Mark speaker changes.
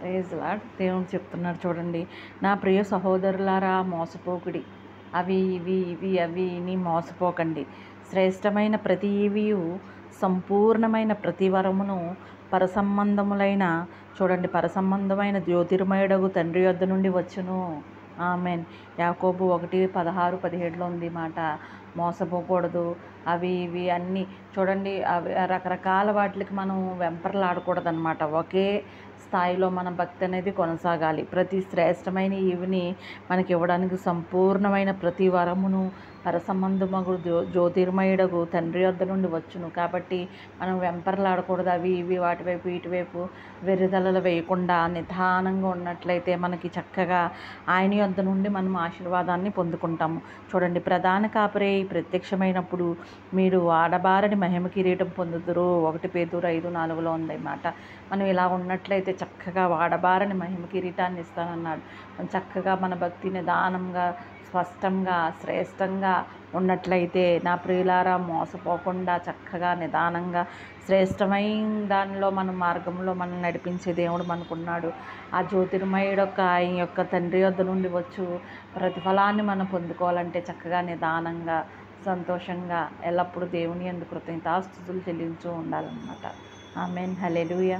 Speaker 1: Praise lord. దేవుడు చెప్తున్నాడు చూడండి, నా ప్రియ సహోదరులారా మోసపోకుడి, అవి ఇవి ఇవి అవి ని మోసపోకండి. శ్రేష్టమైన ప్రతి ఈవియు సంపూర్ణమైన ప్రతి వరమును పరసంబంధములైన చూడండి పరసంబంధమైన జ్యోతిర్మయుడగు తండ్రి యొద్ద నుండి వచ్చును. ఆమెన్. యాకోబు 1:16-17 ఉంది మాట. మోసపోకూడదు. అవి ఇవి అన్నీ చూడండి, అవి రకరకాల వాటికి మనం వెంపర్లాడకూడదు అనమాట. ఒకే స్థాయిలో మన భక్తి అనేది కొనసాగాలి. ప్రతి శ్రేష్టమైన ఈవిని మనకి ఇవ్వడానికి సంపూర్ణమైన ప్రతి వరమును పరసంబంధమగు జ్యోతిర్మయుడగు తండ్రి వద్ద నుండి వచ్చును. కాబట్టి మనం వెంపర్లాడకూడదు. అవి ఇవి వాటివైపు ఇటువైపు వెర్రితలలు వేయకుండా నిదానంగా ఉన్నట్లయితే మనకి చక్కగా ఆయన యొద్ద నుండి మనం ఆశీర్వాదాన్ని పొందుకుంటాము. చూడండి, ప్రధాన కాపరి ప్రత్యక్షమైనప్పుడు మీరు ఆడబారని మహిమ కిరీటం పొందుదురు. 1 పేతురు 5:4 ఉందన్నమాట. మనం ఇలా ఉన్నట్లయితే చక్కగా వాడబారని మహిమ కిరీటాన్ని ఇస్తానన్నాడు. చక్కగా మన భక్తి నిదానంగా స్పష్టంగా శ్రేష్టంగా ఉన్నట్లయితే నా ప్రియులారా మోసపోకుండా చక్కగా నిదానంగా శ్రేష్టమైన దానిలో మన మార్గంలో మనం నడిపించే దేవుడు మనకున్నాడు. ఆ జ్యోతిర్మయుడు ఆయన యొక్క తండ్రి వద్ద నుండి వచ్చు ప్రతిఫలాన్ని మనం పొందుకోవాలంటే చక్కగా నిదానంగా సంతోషంగా ఎల్లప్పుడూ దేవుని యందు కృతజ్ఞతాస్తుతులు చెల్లించు ఉండాలన్నమాట. ఆమేన్. హల్లెలూయా.